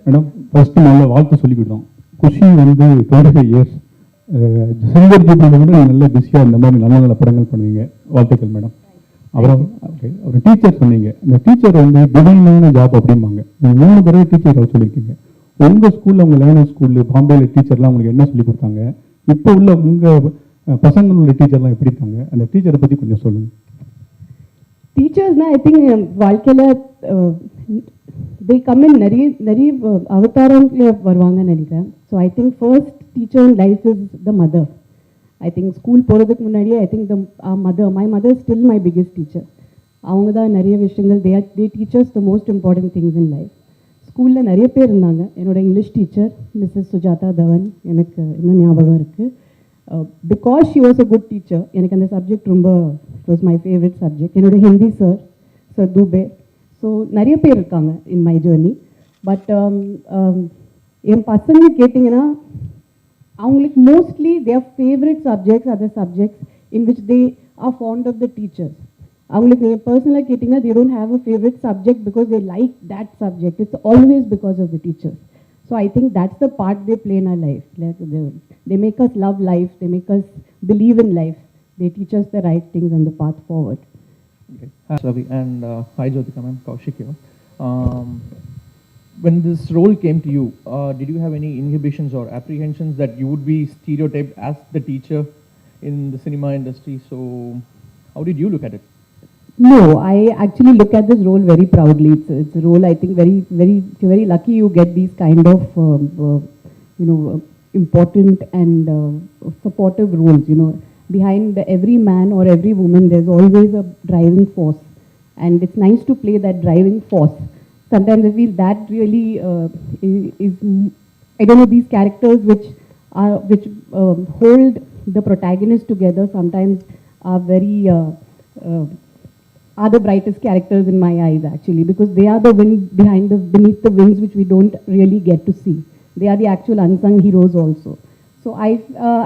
Madam first நல்ல வாழ்த்து சொல்லிக்கிட்டோம். குஷி வந்து 25 இயர்ஸ் சில்வர் ஜூப்ளியில் கூட நல்ல பிஸியாக இந்த மாதிரி நல்ல நல்ல படங்கள் பண்ணுவீங்க. வாழ்த்துக்கள் மேடம். அப்புறம் ஓகே, ஒரு டீச்சர் சொன்னீங்க. இந்த டீச்சர் வந்து டிவைனான ஜாப் அப்படிம்பாங்க. நீங்கள் 3 தடவை டீச்சர் சொல்லியிருக்கீங்க. உங்கள் ஸ்கூலில், உங்கள் லேர்னர் ஸ்கூலில் பாம்பேயில் டீச்சர்லாம் உங்களுக்கு என்ன சொல்லி கொடுத்தாங்க? இப்போ உள்ள உங்கள் பசங்களோட டீச்சர்லாம் எப்படி இருக்காங்க? அந்த டீச்சரை பற்றி கொஞ்சம் சொல்லுங்கள். டீச்சர்ஸ்னால் ஐ திங்க் வாழ்க்கையில் they come in நிறைய அவதாரங்களே வருவாங்கன்னு நினைக்கிறேன். So I think first teacher in life is the mother. I think school போகிறதுக்கு முன்னாடியே I think my mother still my biggest teacher. அவங்க தான் நிறைய விஷயங்கள் they teachers the most important things in life. ஸ்கூலில் நிறைய பேர் இருந்தாங்க. என்னோட English teacher Mrs Sujatha Dhawan எனக்கு இன்னும் ஞாபகம் இருக்குது. Because she was a good teacher, எனக்கு அந்த சப்ஜெக்ட் ரொம்ப it was my favourite subject. என்னோட ஹிந்தி சார் துபே. ஸோ நிறைய பேர் இருக்காங்க இன் மை ஜேர்னி. பட் என் பசங்க கேட்டிங்கன்னா அவங்களுக்கு mostly their favourite subjects are the subjects in which they are fond of the teachers. அவங்களுக்கு நீங்கள் பர்சனலாக கேட்டிங்கன்னா they don't have a favourite subject because they like that subject. It's always because of the teachers. So I think that's the part they play in our life. Like they make us love life. They make us believe in life. They teach us the right things and the path forward. Okay. Hi Ravi and hi Jyothika ma'am, Kaushik here. When this role came to you, did you have any inhibitions or apprehensions that you would be stereotyped as the teacher in the cinema industry? So how did you look at it? No, I actually look at this role very proudly. It's a role I think you're very lucky you get these kind of important and supportive roles. Behind every man or every woman there's always a driving force, and it's nice to play that driving force. Sometimes I feel that really is I don't know, these characters which hold the protagonist together sometimes are very are the brightest characters in my eyes actually, because they are the wind beneath the wings which we don't really get to see. They are the actual unsung heroes also. So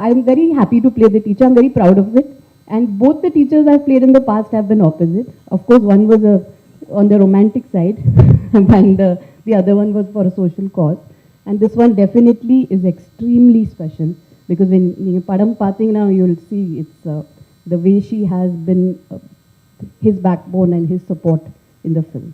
I'm very happy to play the teacher. I'm very proud of it. And both the teachers I've played in the past have been opposite. Of course, one was on the romantic side and the other one was for a social cause. And this one definitely is extremely special, because when you Padam Pathing now, you'll see it's the way she has been his backbone and his support in the film.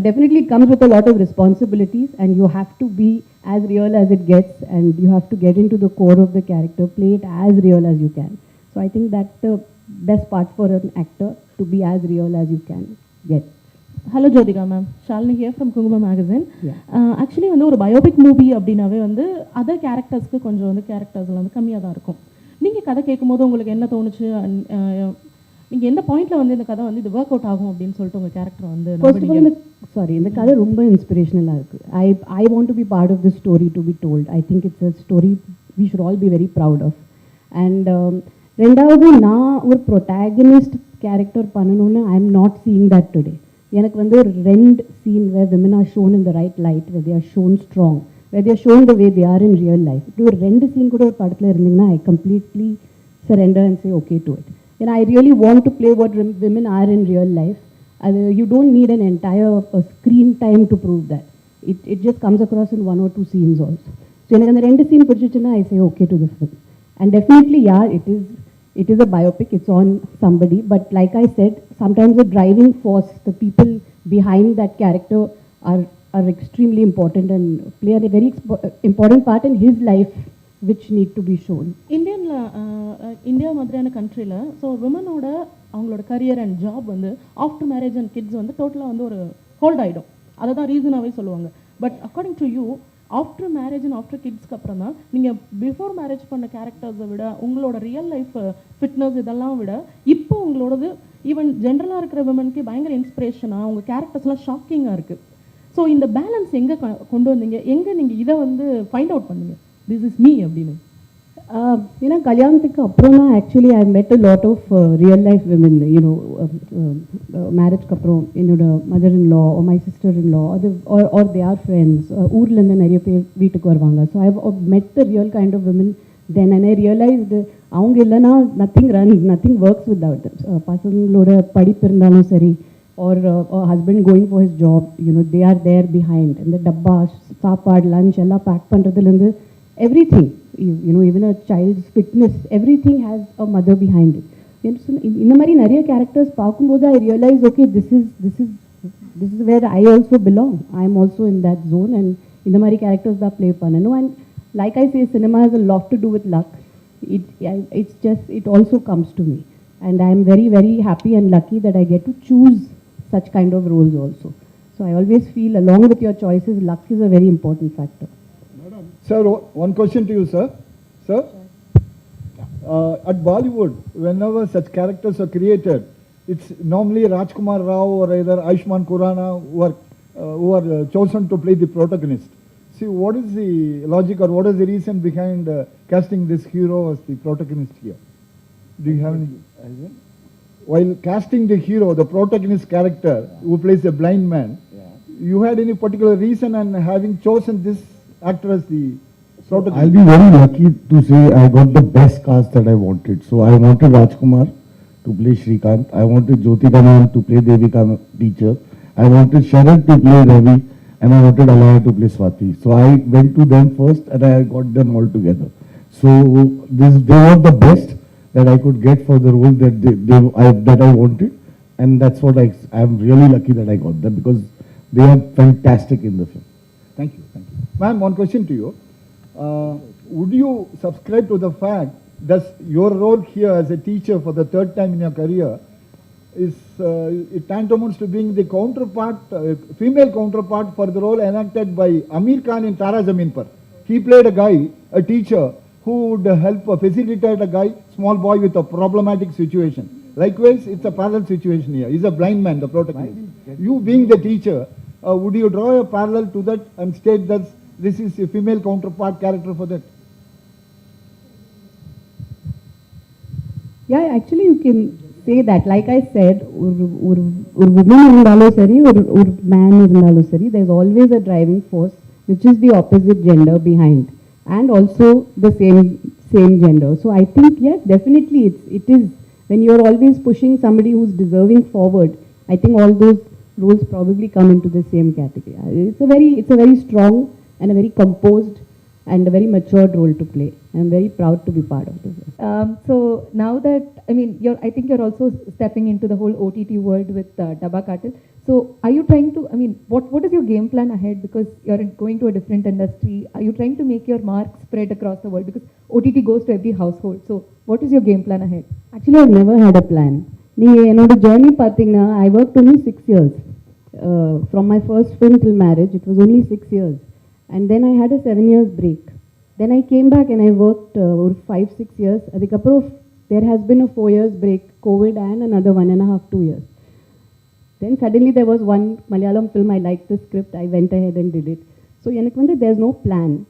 Definitely it comes with a lot of responsibilities, and you have to be as real as it gets, and you have to get into the core of the character, play it as real as you can. So I think that's the best part for an actor, to be as real as you can get. Hello Jyothika ma'am, Shalini here from Kunguma magazine. Yeah. Actually வந்து ஒரு biopic movie அப்படினாவே வந்து other கேரக்டர்ஸ்க்கு கொஞ்சம் வந்து கேரக்டர்ஸ்ல வந்து கம்மியாக தான் இருக்கும். நீங்கள் கதை கேட்கும்போது உங்களுக்கு என்ன தோணுச்சு? நீங்கள் எந்த பாயிண்ட்ல வந்து இந்த கதை வந்து இது ஒர்க் அவுட் ஆகும் அப்படின்னு சொல்லிட்டு உங்கள் கேரக்டர் வந்து இந்த கதை ரொம்ப இன்ஸ்பிரேஷனலாக இருக்குது. I want to be part of the story to be told. I think it's a story we should all be very proud of. And ரெண்டாவது, நான் ஒரு ப்ரொட்டாகனிஸ்ட் கேரக்டர் பண்ணணும்னு I am not seeing that today. எனக்கு வந்து ஒரு 2 scene where women are shown in the right light, where they are shown strong, where they are shown the way they are in real life. இப்படி ஒரு 2 scene கூட ஒரு படத்தில் இருந்தீங்கன்னா I completely surrender and say okay to it. And I really want to play what women are in real life. You don't need an entire screen time to prove that. It just comes across in 1 or 2 scenes also. So எனக்கு அந்த 2 scene பிடிச்சிச்சுன்னா I say okay to the film. And definitely, yeah, it is a biopic. It's on somebody. But like I said, sometimes the driving force, the people behind that character are extremely important and play a very important part in his life, which need to be shown. India மாதிரியான கண்ட்ரியில் so விமனோட அவங்களோட career and job வந்து after marriage and kids வந்து டோட்டலாக வந்து ஒரு hold ஆகிடும். அதை தான் ரீசனாகவே சொல்லுவாங்க. But according to you, after marriage and after கிட்ஸ்க்கு அப்புறம் தான் நீங்கள் பிஃபோர் மேரேஜ் பண்ண கேரக்டர்ஸை விட, உங்களோட ரியல் லைஃப் ஃபிட்னஸ் இதெல்லாம் விட இப்போ உங்களோடது ஈவன் ஜென்ரலாக இருக்கிற விமனுக்கு பயங்கர இன்ஸ்பிரேஷனாக, உங்கள் கேரக்டர்ஸ்லாம் ஷாக்கிங்காக இருக்குது. ஸோ இந்த பேலன்ஸ் எங்கே கொண்டு வந்தீங்க? எங்கே நீங்கள் இதை வந்து ஃபைண்ட் அவுட் பண்ணீங்க திஸ் இஸ் மீ அப்படின்னு? ஏன்னா கல்யாணத்துக்கு அப்புறம் தான் actually I met a lot of real life women. மேரேஜ்க்கு அப்புறம் என்னோட mother in law, my sister in law, அது ஆர் தே ஆர் ஃப்ரெண்ட்ஸ், ஊர்லேருந்து நிறைய பேர் வீட்டுக்கு வருவாங்க. So I met the real kind of women then. And I realised அவங்க இல்லைன்னா நத்திங் ஒர்க்ஸ் வித்அவுட். பசங்களோட படிப்பு இருந்தாலும் சரி, or a husband going for his job, you know, they are there behind. And the dabba, sapad, lunch, ella pack pandradhilundu, everything, you know, even a child's fitness, everything has a mother behind it. In the mari nariya characters paakumbodhu I realize, okay, this is where I also belong. I am also in that zone, and in the mari characters that play pananu. And like I say, cinema has a lot to do with luck. It's just, it also comes to me. And I am very, very happy and lucky that I get to choose such kind of roles also. So I always feel, along with your choices, luck is a very important factor. Sir, one question to you, sir. Sir, at Bollywood, whenever such characters are created, it's normally Rajkumar Rao or either Ayushmann Khurrana who are chosen to play the protagonist. See, what is the logic or what is the reason behind casting this hero as the protagonist here? Do you have any? While casting the hero, the protagonist character who plays a blind man, you had any particular reason and having chosen this actor as the protagonist? I'll be very lucky to say I got the best cast that I wanted. So I wanted Rajkumar to play Srikanth. I wanted Jyothika ma'am to play Devika teacher. I wanted Sharan to play Ravi, and I wanted Alaya to play Swati. So I went to them first and I got them all together. So they were the best that I could get for the role that I wanted, and that's what I'm really lucky that I got them, because they are fantastic in the film. Thank you. Thank you. Ma'am, one question to you. Would you subscribe to the fact that your role here as a teacher for the third time in your career is it tantamounts to being the counterpart, female counterpart for the role enacted by Amir Khan in Tara Zameen Par? He played a guy, a teacher, who would help facilitate a guy, small boy with a problematic situation. Likewise, it's a parallel situation here. He's a blind man, the protagonist. You being the teacher, would you draw a parallel to that and state that this is a female counterpart character for that? Yeah, actually you can say that. Like I said, or woman irundalo sari, or man irundalo sari, there's always a driving force, which is the opposite gender behind, and also the same gender. So I think, yes, definitely it is. When you're always pushing somebody who's deserving forward, I think all those roles probably come into the same category. It's a very strong and a very composed and a very matured role to play. I'm very proud to be part of this. So now that, I think you're also stepping into the whole OTT world with Dabba Cartel. So are you trying to, what is your game plan ahead? Because you're going to a different industry. Are you trying to make your mark spread across the world? Because OTT goes to every household. So what is your game plan ahead? Actually, I've never had a plan. The journey, I worked only 6 years. From my first film till marriage, it was only 6 years. And then I had a 7 years break. Then I came back and I worked over 5-6 years. There has been a 4 years break, COVID, and another 1.5, 2 years. Then suddenly there was one Malayalam film, I liked the script, I went ahead and did it. So there's no plan.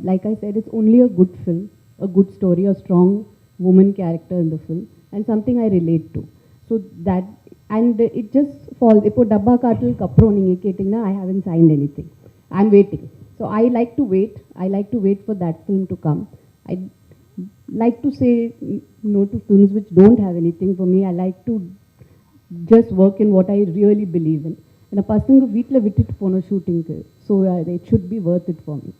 Like I said, it's only a good film, a good story, a strong woman character in the film, and something I relate to. So that, and it just falls. If Dabba Cartel Kapro I haven't signed anything. I'm waiting. So I like to wait. I like to wait for that film to come. I like to say no to films which don't have anything for me. I like to just work in what I really believe in. And a person who veetla vitittu pona shooting, so it should be worth it for me.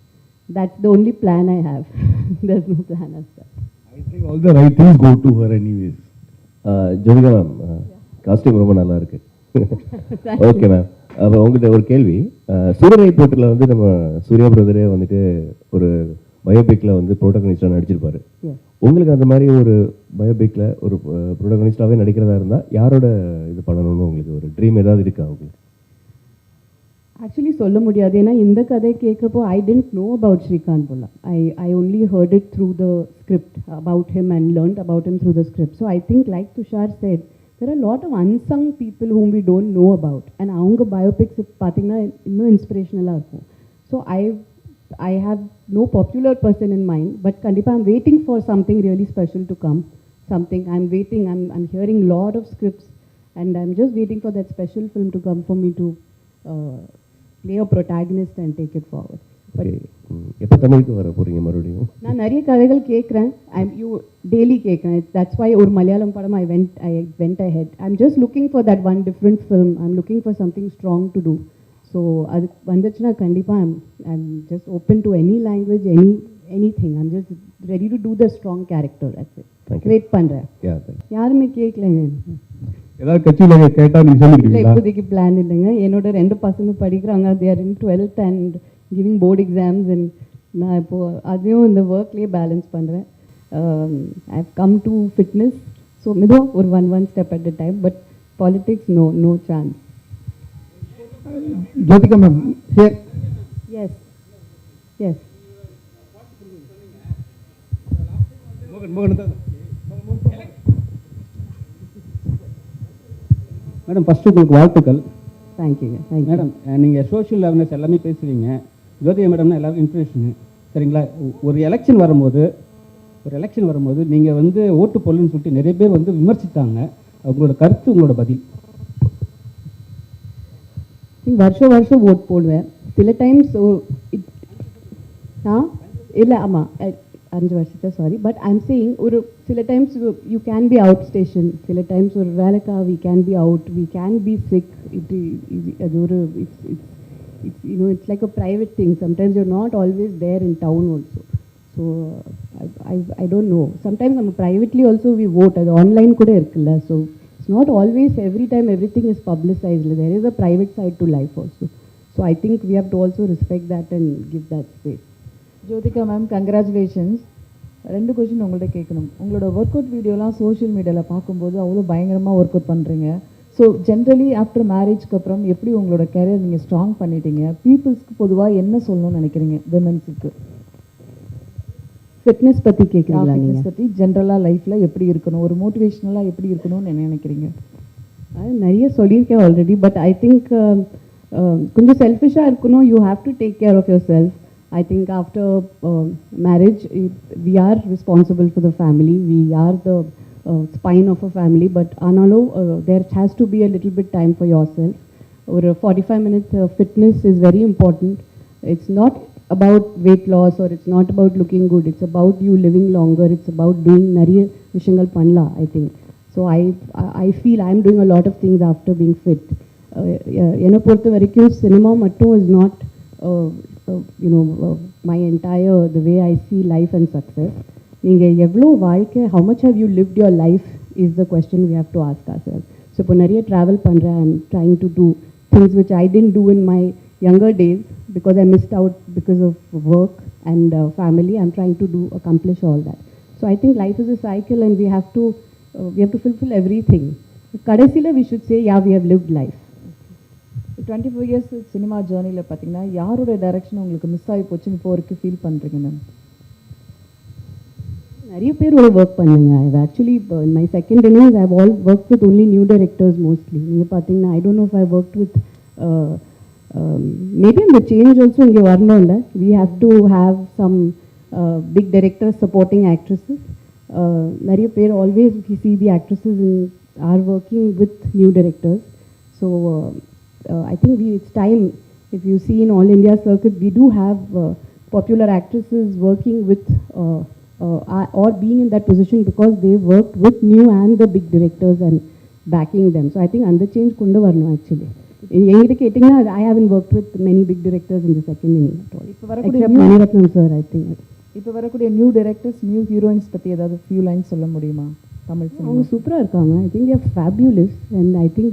That's the only plan I have. There's no plan as such. I think all the right things go to her anyways. Jyothika ma'am, costume ரொம்ப நல்லா இருக்கு. Okay ma'am. அப்போ உங்கள்கிட்ட ஒரு கேள்வி, சூரிய போட்டில் வந்து நம்ம சூர்யா பிரதரே வந்துட்டு ஒரு பயோபிக்கில் வந்து ப்ரோட்டகனிஸ்டாக நடிச்சிருப்பாரு. உங்களுக்கு அந்த மாதிரி ஒரு பயோபிக்கில் ஒரு ப்ரோட்டகனிஸ்டாகவே நடிக்கிறதா இருந்தால் யாரோட இது பண்ணணும்னு உங்களுக்கு ஒரு ட்ரீம் ஏதாவது இருக்கா உங்களுக்கு? Actually, சொல்ல முடியாது. ஏன்னா இந்த கதை கேட்குறப்போ I didn't know about Srikanth Bola. I only heard it through the script about him and learned about him through the script. So I think, like Tushar said, there are a lot of unsung people whom we don't know about. And அவங்க biopics பார்த்தீங்கன்னா இன்னும் inspirational-ஆ இருக்கும். So I have no popular person in mind, but kandipa I'm waiting for something really special to come. I'm waiting, I'm hearing a lot of scripts, and I'm just waiting for that special film to come for me to play a protagonist and take it forward. எப்போ தமிழுக்கு வர போகிறீங்க மறுபடியும்? நான் நிறைய கதைகள் கேட்குறேன். You daily கேட்குறேன். தட்ஸ் வை ஒரு மலையாளம் படம் I went ahead. I'm just looking for that one different film. I'm looking for something strong to do. So அது வந்துச்சுன்னா கண்டிப்பாக I'm just open to any language, anything. I'm just ready to do the strong character. That's it. Wait பண்ணுறேன். யாருமே கேட்கலங்க. ஏதாவது கட்சியில் கேட்டால் நீங்கள் இல்லை, சொல்லிக்கிறீங்களா? இப்போதைக்கு பிளான் இல்லைங்க. என்னோட 2 பசங்க படிக்கிறாங்க. they are in 12th and giving board exams, and நான் இப்போது அதையும் இந்த ஒர்க்லேயே பேலன்ஸ் பண்ணுறேன். I have come to fitness. So மெதுவாக ஒரு one step at a time, but politics no chance. Jyothika ma'am, here. Yes. Madam, first உங்களுக்கு வாழ்த்துக்கள். தேங்க்யூங்க. மேடம், நீங்கள் சோஷியல் அவேர்னஸ் எல்லாமே பேசுவீங்க. ஜோதிகா மேடம்னா எல்லாரும் இன்ஃப்ளூயன்ஸுங்க, சரிங்களா? ஒரு எலெக்ஷன் வரும்போது நீங்கள் வந்து ஓட்டு போடலன்னு சொல்லிட்டு நிறைய பேர் வந்து விமர்சித்தாங்க. உங்களோட கருத்து, உங்களோட பதில்? வருஷம் ஓட் போடுவேன். சில டைம்ஸ் இல்லை, ஆமாம், 5 வருஷத்தை சாரி. பட் ஐம் சேயிங் ஒரு சில times you can be out station. சில டைம்ஸ் ஒரு வேலைக்கா we can be out, we can be sick. அது ஒரு it's like a private thing. Sometimes you're not always there in town also. So I don't know. Sometimes privately also we vote. அது online கூட இருக்குல்ல. So it's not always every time everything is publicized. There is a private side to life also. So I think we have to also respect that and give that space. Jyothika ma'am, congratulations. 2 question உங்கள்கிட்ட கேட்கணும். உங்களோட work out வீடியோலாம் social மீடியாவில் பார்க்கும்போது அவ்வளோ பயங்கரமாக work out பண்ணுறீங்க. So generally after மேரேஜ்க்கு அப்புறம் எப்படி உங்களோட கேரியர் நீங்கள் ஸ்ட்ராங் பண்ணிட்டீங்க? பீப்புள்ஸ்க்கு பொதுவாக என்ன சொல்லணும்னு நினைக்கிறீங்க? விமென்ஸுக்கு ஃபிட்னஸ் பற்றி கேட்குறீங்களா? ஃபிட்னஸ் பற்றி ஜென்ரலாக லைஃப்பில் எப்படி இருக்கணும், ஒரு மோட்டிவேஷ்னலாக எப்படி இருக்கணும்னு என்ன நினைக்கிறீங்க? அது நிறைய சொல்லியிருக்கேன் ஆல்ரெடி. பட் ஐ திங்க் கொஞ்சம் செல்ஃபிஷாக இருக்கணும். You have to take care of yourself. I think after marriage, we are responsible for the family. We are the spine of a family. But analo, there has to be a little bit time for yourself. Or 45 minutes fitness is very important. It's not about weight loss or it's not about looking good. It's about you living longer. It's about doing nariya vishangal panla, I think. So I feel I'm doing a lot of things after being fit. Enna portha varaikum cinema mattum is not my entire, the way I see life and success. நீங்கள் எவ்வளோ வாழ்க்கை, how much have you lived your life is the question we have to ask ourselves. So இப்போ நிறைய travel பண்ணுறேன். I'm trying to do things which I didn't do in my younger days because I missed out because of work and family. I'm trying to accomplish all that. So I think life is a cycle and we have to fulfill everything. கடைசியில் we should say, yeah, we have lived life. 24 years cinema ஜேர்னியில் பார்த்தீங்கன்னா யாரோட direction உங்களுக்கு miss ஆகி போச்சுன்னு இப்போ வரைக்கும் feel பண்ணுறீங்க மேம்? நிறைய பேரோட ஒர்க் பண்ணுங்க. I actually in my second innings I've all worked with only new directors mostly. நீங்கள் பார்த்தீங்கன்னா I don't know if I worked with maybe in the change also இங்கே வரணும் இல்லை. We have to have some big directors supporting actresses. நிறைய பேர் always we see the actresses are working with new directors. So I think it's time. If you see in all India circuit, we do have popular actresses working with or being in that position because they worked with new and the big directors and backing them. So I think under change kundu varnu actually. என்கிட்ட கேட்டிங்கன்னா I haven't worked with many big directors in the second inning at all. இப்போ வரக்கூடிய except Maniratnam sir, I think. இப்போ வரக்கூடிய new directors, new heroines பற்றி ஏதாவது few lines சொல்ல முடியுமா? தமிழ் அவங்க சூப்பராக இருக்காங்க. I think they are fabulous and I think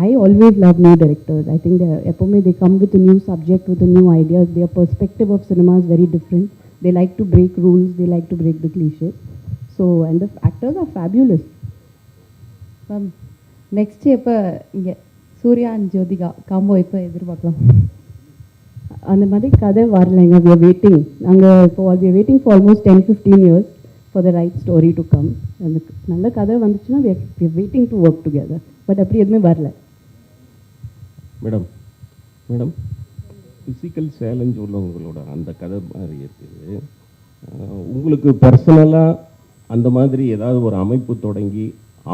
I always love new directors. I think எப்போவுமே they come with a new subject, with a new ideas. Their perspective of cinema is very different. They like to break rules. They like to break the cliché. So and the actors are fabulous. Ma'am, next எப்போ இங்கே Surya and Jyothika combo எப்போ எதிர்பார்க்கலாம்? அந்த மாதிரி கதை வரலைங்க. we are waiting. நாங்கள் இப்போ we are waiting for almost 10-15 years for the right story to come. அந்த நல்ல கதை வந்துச்சுன்னா we are waiting to work together. But அப்படி எதுவுமே வரல. மேடம், ஃபிசிக்கல் சேலஞ்ச் உள்ளவங்களோட அந்த கதை மாதிரி இருக்குது. உங்களுக்கு பர்சனலாக அந்த மாதிரி ஏதாவது ஒரு அமைப்பு தொடங்கி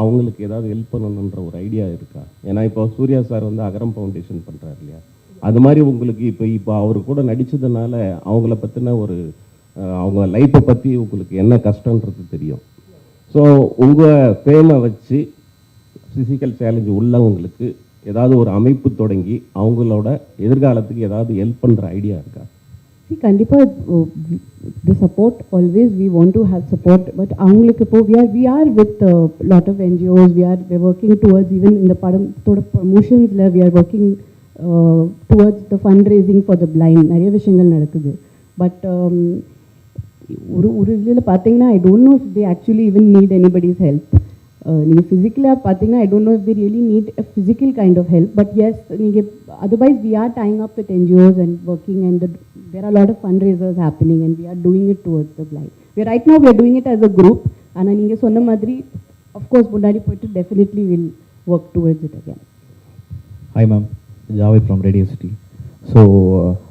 அவங்களுக்கு ஏதாவது ஹெல்ப் பண்ணணுன்ற ஒரு ஐடியா இருக்கா? ஏன்னா இப்போ சூர்யா சார் வந்து அகரம் ஃபவுண்டேஷன் பண்ணுறாரு இல்லையா? அது மாதிரி உங்களுக்கு இப்போ அவர் கூட நடித்ததுனால அவங்கள பற்றின ஒரு அவங்க லைஃப்பை பற்றி உங்களுக்கு என்ன கஷ்டன்றது தெரியும். ஸோ உங்கள் ஃபேமை வச்சு ஃபிசிக்கல் சேலஞ்சு உள்ளவங்களுக்கு ஏதாவது ஒரு அமைப்பு தொடங்கி அவங்களோட எதிர்காலத்துக்கு ஏதாவது ஹெல்ப் பண்ணுற ஐடியா இருக்கா? See, Kandipa, the support always we want to have support, but we are with a lot of NGOs. We're working towards even in the Padam promotions. We are working towards the fundraising for the blind. நிறைய விஷயங்கள் நடக்குது. But ஒரு இதில் பார்த்தீங்கன்னா I don't know if they actually even need anybody's help. நீங்கள் ஃபிசிக்கலாக பார்த்தீங்கன்னா I don't know if they really need a physical kind of help. But yes, otherwise we are tying up with NGOs and working, and there are a lot of fundraisers happening, and we are doing it towards the blind. Right now we are doing it as a group, and நீங்கள் சொன்ன மாதிரி of course முன்னாடி போயிட்டு definitely will work towards it again. Hi ma'am, Javed from Radio City. So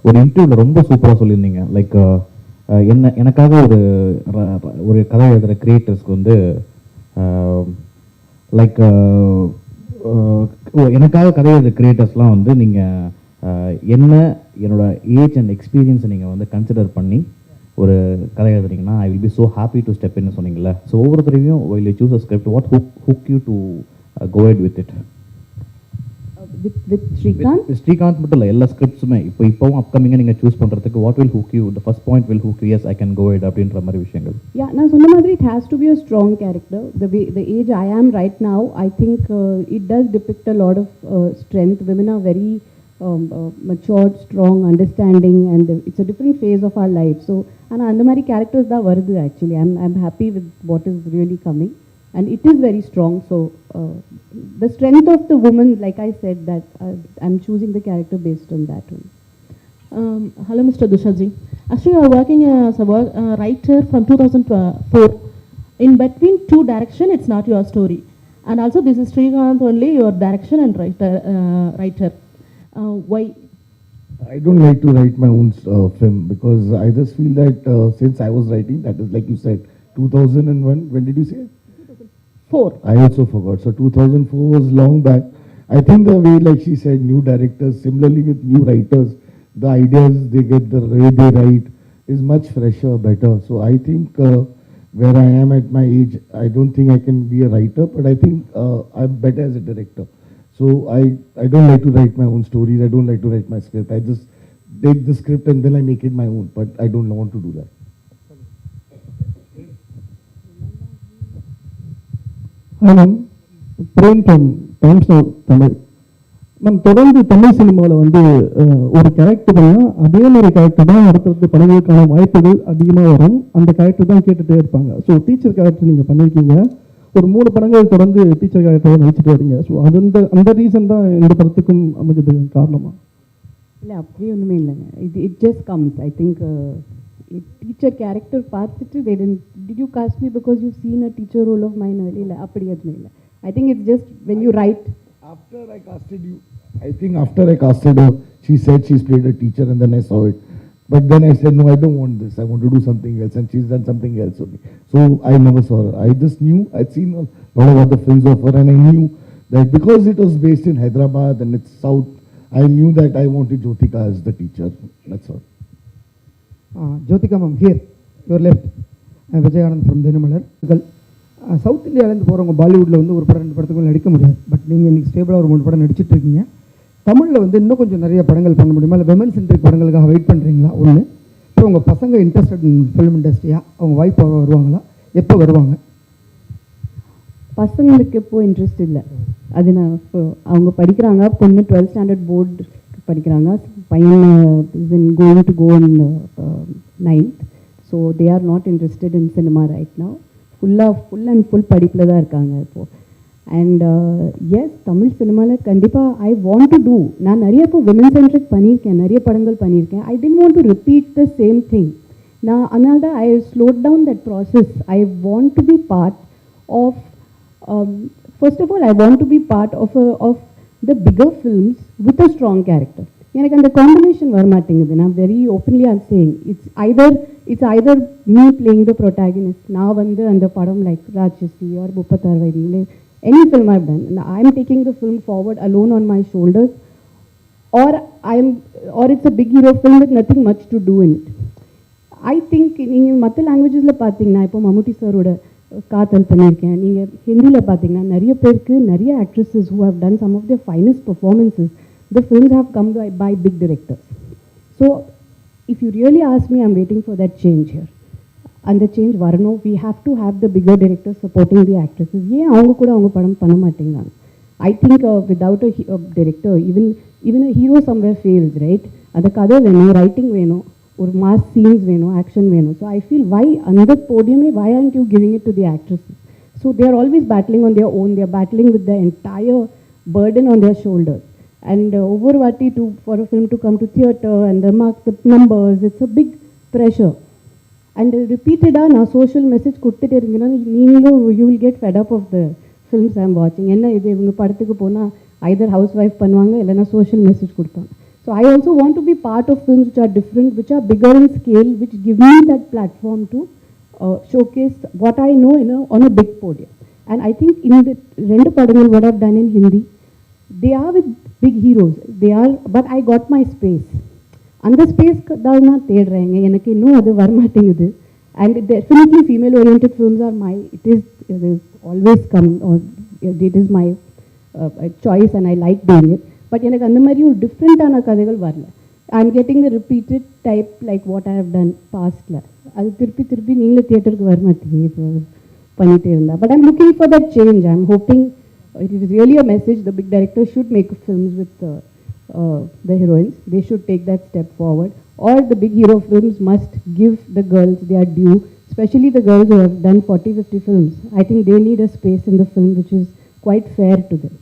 ஒரு இன்டர்வியூவில் ரொம்ப சூப்பராக சொல்லியிருந்தீங்க. லைக் எனக்காக ஒரு கதை எழுதுகிற கிரியேட்டர்ஸ்க்கு வந்து லைக் எனக்காக கதை எழுதுகிற கிரியேட்டர்ஸ்லாம் வந்து நீங்கள் என்னோட ஏஜ் அண்ட் எக்ஸ்பீரியன்ஸை நீங்கள் வந்து கன்சிடர் பண்ணி ஒரு கதை எழுதுறீங்கன்னா I will be so happy to step இன்னு சொன்னீங்கல்ல. ஸோ ஒவ்வொருத்தரையும் will you choose a script, what hook you to go ahead with it? With Srikanth? With Srikanth மட்டும் இல்லை, எல்லா ஸ்கிரிப்ட்ஸுமே இப்போவும் அப்கமிங்காக நீங்கள் சூஸ் பண்ணுறதுக்கு what will hook you, the first point will hook you, yes I can go ahead அப்படின்ற மாதிரி விஷயங்கள். நான் சொன்ன மாதிரி it has to be a strong character. The age I am right now, I think it does depict a lot of strength. Women are very matured, strong, understanding, and it's a different phase of our life. So அந்த மாதிரி characters தான் வருது actually. I'm happy with what is really coming. And it is very strong, so the strength of the woman, like I said, that I'm choosing the character based on that one. Hello Mr. Dushaji. Actually you are working as a writer from 2004. In between two direction, it's not your story. And also this is Srikanth only, your direction and writer. Why? I don't like to write my own film because I just feel that since I was writing, that is like you said, 2001, when did you say? 4. I also forgot. So 2004 was long back. I think the way, like she said, new directors, similarly with new writers, the ideas they get, the way they write is much fresher, better. So I think where I am at my age, I don't think I can be a writer, but I think I'm better as a director. So I don't like to write my own stories. I don't like to write my script. I just take the script and then I make it my own, but I don't want to do that. Hi ma'am, Prem from Times Now Tamil. Ma'am தொடர்ந்து தமிழ் சினிமாவில் வந்து ஒரு character பண்ணால் அதே மாதிரி character தான் அடுத்தடுத்து படங்களுக்கான வாய்ப்புகள் அதிகமாக வரும். அந்த கேரக்டர் தான் கேட்டுகிட்டே இருப்பாங்க. ஸோ டீச்சர் கேரக்டர் நீங்கள் பண்ணியிருக்கீங்க, ஒரு 3 படங்கள் தொடர்ந்து டீச்சர் கேரக்டராக நடிச்சிட்டு வரீங்க. ஸோ அந்த ரீசன் தான் இந்த படத்துக்கும் அமைஞ்சதுக்கு காரணமா? இல்லை அப்படி ஒன்றுமே இல்லைங்க. It just comes. I think teacher character பார்த்துட்டு did you cast me because you seen a teacher role of mine இல்லை, அப்படி எதுவுமே இல்லை. I think it's just when you write. After I casted you, I think after I casted her, she said she's played a teacher and then I saw it. But then I said, no, I don't want this. I want to do something else. And she's done something else only. So I never saw her. I just knew, I'd seen a lot of other films of her and I knew that because it was based in Hyderabad and it's South, I knew that I wanted Jyothika as the teacher. That's all. Jyothika ma'am, here, your left. Vijay Anand from Dinamalar. South இந்தியாவிலேருந்து போகிறவங்க பாலிவுட்டில் வந்து ஒரு படம் 2 படத்துக்குள்ள நடிக்க முடியாது. But நீங்கள் இன்றைக்கி ஸ்டேபிளாக ஒரு 3 படம் நடிச்சிட்டு இருக்கீங்க. தமிழில் வந்து இன்னும் கொஞ்சம் நிறைய படங்கள் பண்ண முடியுமா, இல்லை விமன் சென்ட்ரிக் படங்களுக்காக வெயிட் பண்ணுறீங்களா? ஒன்று. இப்போ உங்கள் பசங்க இன்ட்ரெஸ்டட் இன் ஃபிலிம் இண்டஸ்ட்ரியாக அவங்க வாய்ப்பு வருவாங்களா, எப்போ வருவாங்க? பசங்களுக்கு இப்போ இன்ட்ரெஸ்ட் இல்லை. அது நான் இப்போ அவங்க படிக்கிறாங்க. பொண்ணு 12th ஸ்டாண்டர்ட் போர்டு படிக்கிறாங்க. பையன் is in going to go in 9th. So they are not interested in cinema right now. Full and full படிப்பில் தான் இருக்காங்க இப்போது. அண்ட் எஸ், தமிழ் சினிமாவில் கண்டிப்பாக ஐ வாண்ட் டு டூ. நான் நிறைய இப்போ விமன் சென்ட்ரிக் பண்ணியிருக்கேன், நிறைய படங்கள் பண்ணியிருக்கேன். I don't want to repeat the same thing. நான் அதனால தான் I slowed down that process. I want to be part of, first of all I want to be part of the bigger films with a strong character. எனக்கு அந்த combination வர மாட்டேங்குது. நான் very openly I'm saying it's either me playing the protagonist. நான் வந்து அந்த படம் like Ratchasi or 36 வயதில் any film I've done, I'm taking the film forward alone on my shoulders, or it's a big hero film with nothing much to do in it. I think நீங்கள் மற்ற லாங்குவேஜஸில் பார்த்தீங்கன்னா இப்போ மம்முட்டி சாரோட காத்தல் பண்ணியிருக்கேன். நீங்கள் ஹிந்தியில் பார்த்தீங்கன்னா நிறைய பேருக்கு நிறைய actresses who have done some of their finest performances, the films have come by big directors. So if you really ask me, I'm waiting for that change here. And the change வரணும். We have to have the bigger directors supporting the actresses. ஏன் அவங்க கூட அவங்க படம் பண்ண மாட்டேங்கிறாங்க? I think without a director, even a hero somewhere fails, right? அந்த கதை வேணும், ரைட்டிங் வேணும், ஒரு மாஸ் சீன்ஸ் வேணும், ஆக்ஷன் வேணும். ஸோ ஐ ஃபீல் வை அந்த போடியமே why aren't you giving it to the actresses? So they are always battling on their own. They are battling with the entire burden on their shoulders. And over vati for a film to come to theatre and the numbers, it's a big pressure. And repeatedly na social message கொடுத்துட்டே இருந்தீங்கன்னா நீங்களும் you will get fed up of the films I'm watching. என்ன இது இவங்க படத்துக்கு போனால் either housewife பண்ணுவாங்க இல்லைன்னா social message கொடுப்பாங்க. So I also want to be part of films which are different, which are bigger in scale, which give me that platform to showcase what I know on a big podium. And I think in the rendu padagal what I've done in Hindi, they are with big heroes. They are, but I got my space. அந்த space தான் நான் தேடுறேங்க. எனக்கு இன்னும் அது வரமாட்டேங்குது. And definitely female oriented films are it is always come, or it is my choice and I like doing it. But எனக்கு அந்த மாதிரி ஒரு டிஃப்ரெண்ட்டான கதைகள் வரல. I am getting the repeated type like what I have done பாஸ்டில். அது திருப்பி நீங்களே தியேட்டருக்கு வர மாட்டீங்க இப்போ பண்ணிகிட்டே இருந்தா. But I'm looking for that change. I am hoping it is really a message. The big director should make films with the heroines. They should take that step forward. Or the big hero films must give the girls their due, especially the girls who have done 40-50 films. I think they need a space in the film which is quite fair to them.